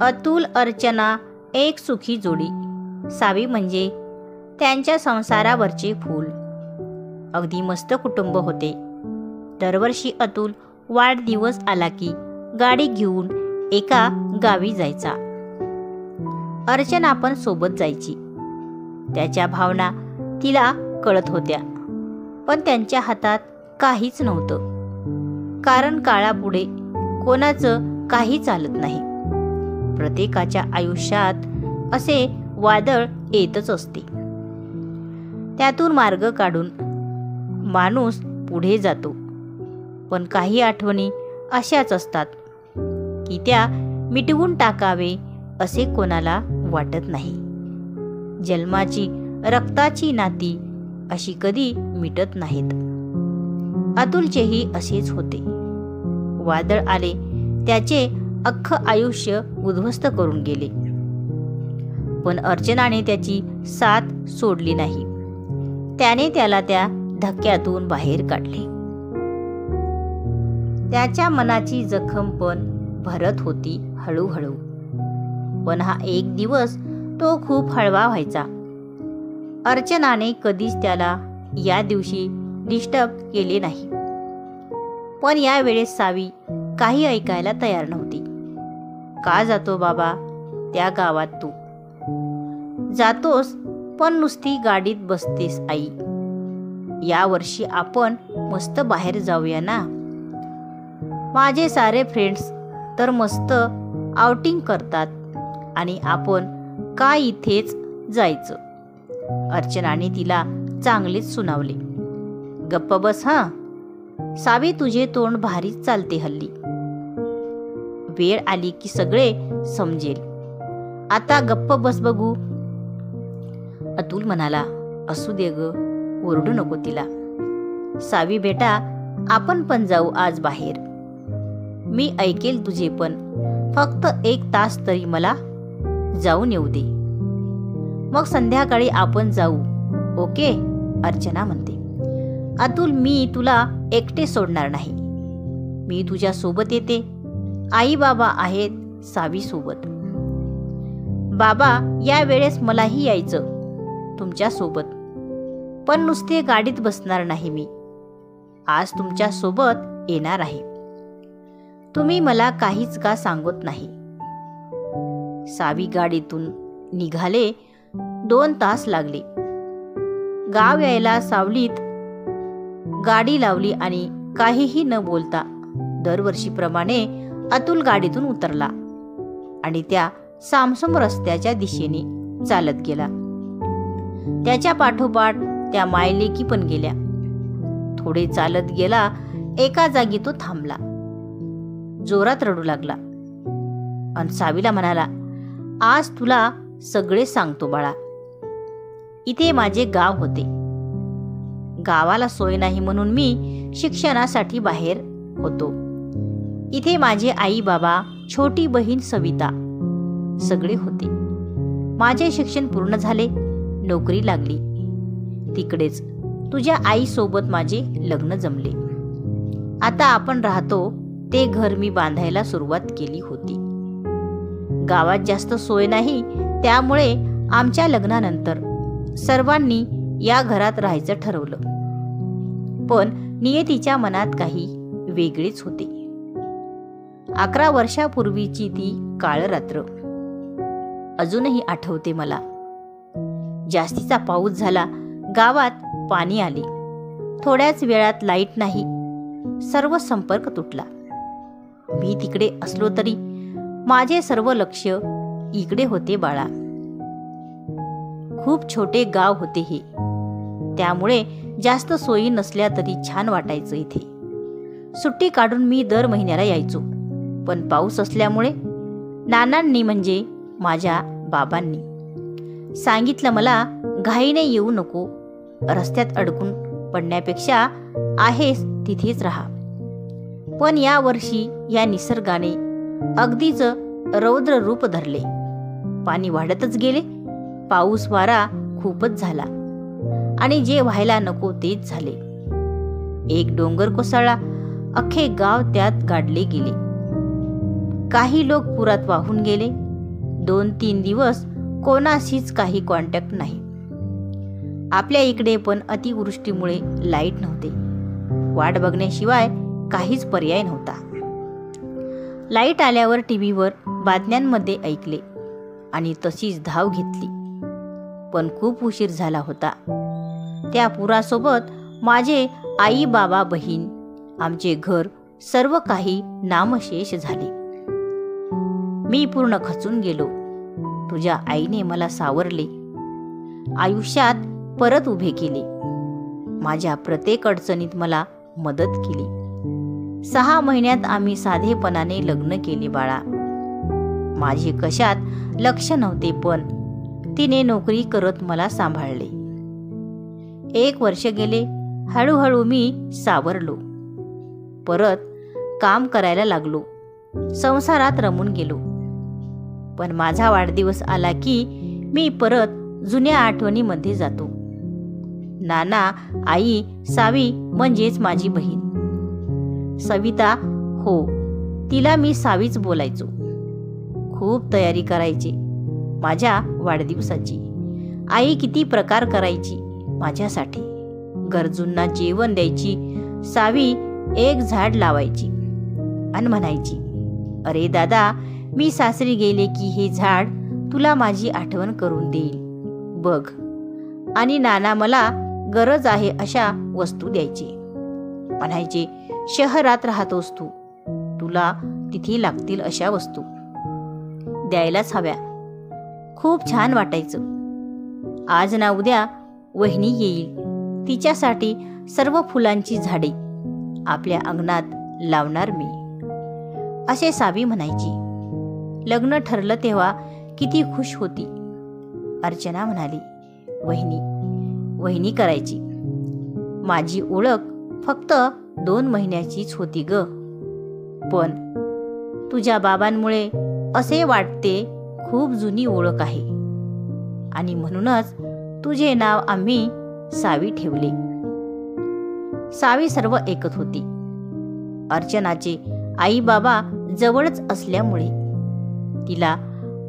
अतुल अर्चना एक सुखी जोडी. सावी म्हणजे त्यांच्या संसारावरचे फूल. अगदी मस्त कुटुंब होते. दरवर्षी अतुल वाढदिवस आला की गाडी घेऊन एका गावी जायचा. अर्चना पण सोबत जायची. त्याच्या भावना तिला कळत होत्या, पण त्यांच्या हातात काहीच नव्हतं. कारण काळापुढे कोणाचं काही चालत नाही. प्रत्येकाच्या आयुष्यात असे वादळ येतच असते. त्यातून मार्ग काढून माणूस पुढे जातो. पण काही आठवणी अशाच असतात की त्या मिटवून टाकावे असे कोणाला वाटत नाही. जन्माची रक्ताची नाती अशी कधी मिटत नाहीत. अतुलचेही असेच होते. वादळ आले त्याचे अख्खं आयुष्य उद्ध्वस्त करून गेले. पण अर्चनाने त्याची साथ सोडली नाही. त्याने त्याला त्या धक्क्यातून बाहेर काढले. त्याच्या मनाची जखम पण भरत होती हळूहळू. पण हा एक दिवस तो खूप हळवा व्हायचा. अर्चनाने कधीच त्याला या दिवशी डिस्टर्ब केले नाही. पण यावेळेस सावी काही ऐकायला तयार नव्हती. का जातो बाबा त्या गावात तू? जातोस पण नुसती गाडीत बसतेस आई. या वर्षी आपण मस्त बाहेर जाऊया ना. माझे सारे फ्रेंड्स तर मस्त आउटिंग करतात आणि आपण का इथेच जायचं? अर्चनाने तिला चांगलेच सुनावले. गप्प बस हां सावी, तुझे तोंड भारीच चालते हल्ली. वेळ आली की सगळे समजेल. आता गप्प बस बघू. अतुल म्हणाला, असू दे ग, ओरडू नको तिला. सावी बेटा, आपण पण जाऊ आज बाहेर. मी ऐकेल तुझे, पण फक्त 1 तास तरी मला जाऊन येऊ दे. मग संध्याकाळी आपण जाऊ, ओके? अर्चना म्हणते. अतुल, मी तुला एकटे सोडणार नाही. मी तुझ्या सोबत येते. आई बाबा आहेत सावी सोबत. बाबा, या वेळेस मलाही यायचं तुमच्या सोबत. पण नुसते गाडीत बसणार नाही मी. आज तुमच्या सोबत येणार आहे. तुम्ही मला काहीच का सांगत नाही. सावी गाडीतून निघाले. 2 तास लागले. गाव यायला सावलीत गाडी लावली आणि काहीही न बोलता दरवर्षीप्रमाणे अतुल गाडीतून उतरला आणि त्या सामसूम रस्त्याच्या दिशेने चालत गेला. त्याच्या पाठोपाठ त्या मायलेकी पण गेल्या. थोडे चालत गेला. एका जागी तो थांबला. जोरात रडू लागला आणि सावीला म्हणाला, आज तुला सगळे सांगतो बाळा. इथे माझे गाव होते. गावाला सोय नाही म्हणून मी शिक्षणासाठी बाहेर होतो. इथे माझे आई बाबा, छोटी बहीण सविता सगळे होते. माझे शिक्षण पूर्ण झाले. नोकरी लागली. तिकडेच तुझ्या आईसोबत माझे लग्न जमले. आता आपण राहतो ते घर मी बांधायला सुरुवात केली होती. गावात जास्त सोय नाही, त्यामुळे आमच्या लग्नानंतर सर्वांनी या घरात राहायचं ठरवलं. पण नियतीच्या मनात काही वेगळेच होते. 11 वर्षापूर्वीची ती काळ रात्र अजूनही आठवते मला. जास्तीचा पाऊस झाला. गावात पाणी आले. थोड्याच वेळात लाईट नाही. सर्व संपर्क तुटला. मी तिकडे असलो तरी माझे सर्व लक्ष इकडे होते बाळा. खूप छोटे गाव होते हे, त्यामुळे जास्त सोयी नसल्या तरी छान वाटायचं इथे. सुट्टी काढून मी दर महिन्याला यायचो. पण पाऊस असल्यामुळे नानांनी म्हणजे माझ्या बाबांनी सांगितलं, मला घाईने येऊ नको. रस्त्यात अडकून पडण्यापेक्षा आहेस तिथेच राहा. पण या वर्षी या निसर्गाने अगदीच रौद्र रूप धरले. पाणी वाढतच गेले. पाऊस वारा खूपच झाला आणि जे व्हायला नको तेच झाले. एक डोंगर कोसळला. अख्खे गाव त्यात गाडले गेले. काही लोक पुरात वाहून गेले. 2-3 दिवस कोणाशीच काही कॉन्टॅक्ट नाही. आपल्या इकडे पण अतिवृष्टीमुळे लाईट नव्हते. वाट बघण्याशिवाय काहीच पर्याय नव्हता. लाईट आल्यावर टीव्हीवर बातम्यांमध्ये ऐकले आणि तशीच धाव घेतली. पण खूप उशीर झाला होता. त्या पुरासोबत माझे आई, बाबा, बहीण, आमचे घर, सर्व काही नामशेष झाले. मी पूर्ण खचून गेलो. तुझ्या आईने मला सावरले, आयुष्यात परत उभे केले, माझ्या प्रत्येक अडचणीत मला मदत केली. 6 महिन्यात आम्ही साधेपणाने लग्न केले बाळा. माझे कशात लक्ष नव्हते, पण तिने नोकरी करत मला सांभाळले. 1 वर्ष गेले. हळूहळू मी सावरलो. परत काम करायला लागलो. संसारात रमून गेलो. पण माझा वाढदिवस आला की मी परत जुन्या आठवणीमध्ये जातो. नाना, आई, सावी म्हणजेच माझी बहीण सविता, हो तिला मी सावीच बोलायचो. खूप तयारी करायची माझ्या वाढदिवसाची. आई किती प्रकार करायची माझ्यासाठी. गरजूंना जेवण द्यायची. सावी एक झाड लावायची आणि म्हणायची, अरे दादा, मी सासरी गेले की हे झाड तुला माझी आठवण करून देईल बघ. आणि नाना मला गरज आहे अशा वस्तू द्यायची. म्हणायचे, शहरात राहतोस तू, तुला तिथे लागतील अशा वस्तू द्यायलाच हव्या. खूप छान वाटायचं. आज ना उद्या वहिनी येईल, तिच्यासाठी सर्व फुलांची झाडे आपल्या अंगणात लावणार मी, असे सावी म्हणायची. लग्न ठरलं तेव्हा किती खुश होती. अर्चना म्हणाली, वहिनी वहिनी करायची. माझी ओळख फक्त 2 महिन्याचीच होती ग, पण तुझ्या बाबांमुळे असे वाटते खूप जुनी ओळख आहे. आणि म्हणूनच तुझे नाव आम्ही सावी ठेवले. सावी सर्व ऐकत होती. अर्चनाचे आई बाबा जवळच असल्यामुळे तिला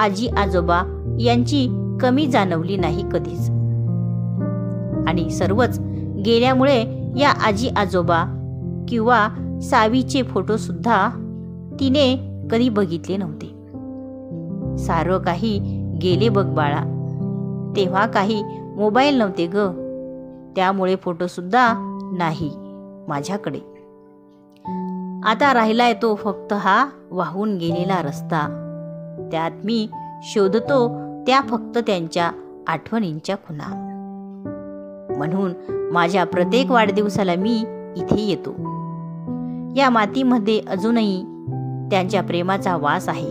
आजी आजोबा यांची कमी जाणवली नाही कधीच. आणि सर्वच गेल्यामुळे या आजी आजोबा किंवा सावीचे फोटो सुद्धा तिने कधी बघितले नव्हते. सारं काही गेले बघ बाळा. तेव्हा काही मोबाईल नव्हते ग, त्यामुळे फोटो सुद्धा नाही माझ्याकडे. आता राहिलाय तो फक्त हा वाहून गेलेला रस्ता. त्यात मी शोधतो त्या फक्त त्यांच्या आठवणींच्या खुणा. म्हणून माझ्या प्रत्येक वाढदिवसाला मी इथे येतो. या मातीमध्ये अजूनही त्यांच्या प्रेमाचा वास आहे,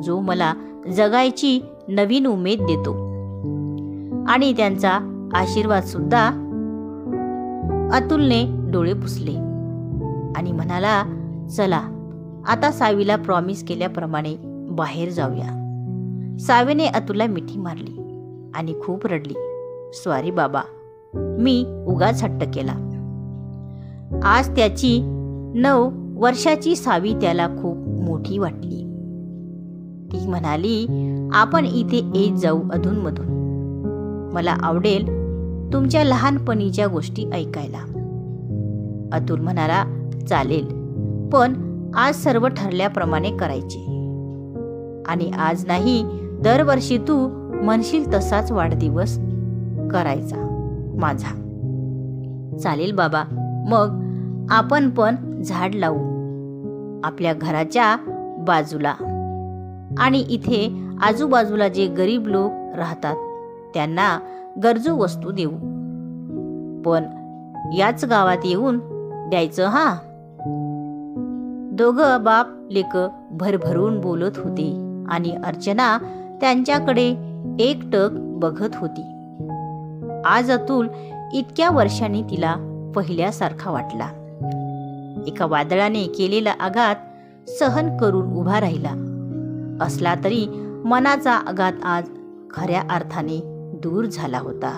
जो मला जगायची नवीन उमेद देतो. आणि त्यांचा आशीर्वाद सुद्धा. अतुलने डोळे पुसले आणि म्हणाला, चला आता सावीला प्रॉमिस केल्याप्रमाणे बाहेर जाऊया. सावीने अतुलला मिठी मारली आणि खूप रडली. सॉरी बाबा, मी उगाच हट्ट केला. आज त्याची 9 वर्षाची सावी त्याला खूप मोठी वाटली. ती म्हणाली, आपण इथे येत जाऊ अधूनमधून. मला आवडेल तुमच्या लहानपणीच्या गोष्टी ऐकायला. अतुल म्हणाला, चालेल, पण आज सर्व ठरल्याप्रमाणे करायचे. आणि आज नाही, दरवर्षी तू म्हणशील तसाच वाढदिवस करायचा माझा. चालेल बाबा, मग आपण पण झाड लावू आपल्या घराच्या बाजूला. आणि इथे आजूबाजूला जे गरीब लोक राहतात त्यांना गरजू वस्तू देऊ. पण याच गावात येऊन द्यायचं हा. दोघं बाप लेक भरभरून बोलत होते आणि अर्चना त्यांच्याकडे एकटक बघत होती. आज अतुल इतक्या वर्षांनी तिला पहिल्यासारखा वाटला. एका वादळाने केलेला आघात सहन करून उभा राहिला असला तरी मनाचा आघात आज खऱ्या अर्थाने दूर झाला होता.